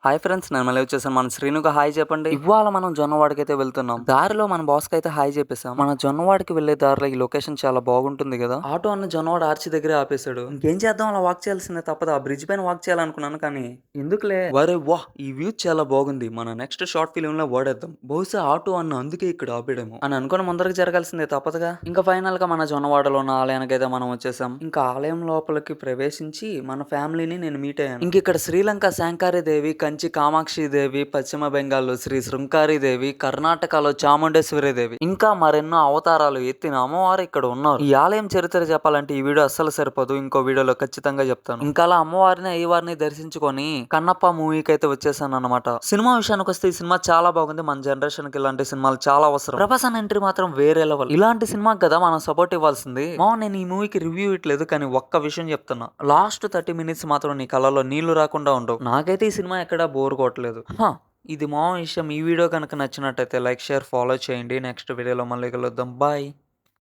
Hi friends, నేను మళ్ళీ వచ్చేసాను. మన శ్రీనుగా హాయ్ చెప్పండి. ఇవాళ మనం జొన్నవాడికైతే వెళ్తున్నాం. దారిలో మన బాస్ కి అయితే హాయ్ చెప్పేసాం. మన జొన్నవాడికి వెళ్లే దారిలో ఈ లొకేషన్ చాలా బాగుంటుంది కదా. ఆటో అన్న జొన్నవాడ ఆర్చి దగ్గర ఆపేశాడు. ఇంకేం చేద్దాం, అలా వాక్ చేయాల్సిందే తప్పదు. ఆ బ్రిడ్జ్ పైన వాక్ చేయాలనుకున్నాను కానీ ఎందుకులే. వరే వాహ్, ఈ వ్యూ చాలా బాగుంది. మన నెక్స్ట్ షార్ట్ ఫిలిం లో వాడేద్దాం. బహుశా ఆటో అన్న అందుకే ఇక్కడ ఆపేడేమో అని అనుకుని ముందరకు జరగాల్సిందే తప్పదుగా. ఇంకా ఫైనల్ గా మన జొన్నవాడలో ఉన్న ఆలయానికి అయితే మనం వచ్చేసాం. ఇంకా ఆలయం లోపలికి ప్రవేశించి మన ఫ్యామిలీని నేను మీట్ అయ్యాను. ఇంక ఇక్కడ శ్రీలంక శాంకారి దేవి, కంచి కామాక్షి దేవి, పశ్చిమ బెంగాల్లో శ్రీ శృంకారి దేవి, కర్ణాటకలో చాముండేశ్వరి దేవి, ఇంకా మరెన్నో అవతారాలు ఎత్తిన అమ్మవారు ఇక్కడ ఉన్నారు. ఈ ఆలయం చరిత్ర చెప్పాలంటే ఈ వీడియో అస్సలు సరిపోదు, ఇంకో వీడియోలో ఖచ్చితంగా చెప్తాను. ఇంకా అలా అమ్మవారిని అయ్యవారిని దర్శించుకొని కన్నప్ప మూవీకి అయితే వచ్చేసాను అనమాట. సినిమా విషయానికి వస్తే ఈ సినిమా చాలా బాగుంది. మన జనరేషన్ కి ఇలాంటి సినిమాలు చాలా అవసరం. ప్రభాస్ అన్న ఎంట్రీ మాత్రం వేరే లెవెల్. ఇలాంటి సినిమాకి కదా మనం సపోర్ట్ ఇవ్వాల్సింది. నేను ఈ మూవీకి రివ్యూ ఇట్లేదు కానీ ఒక్క విషయం చెప్తున్నా, లాస్ట్ 30 minutes మాత్రం నీ కళ్ళలో నీళ్లు రాకుండా ఉండవు. నాకైతే ఈ సినిమా ఎక్కడ బోర్ కొట్టలేదు. ఇది మా విషయం. ఈ వీడియో కనుక నచ్చినట్టయితే లైక్, షేర్, ఫాలో చేయండి. నెక్స్ట్ వీడియోలో మళ్ళీ కలుద్దాం. బాయ్.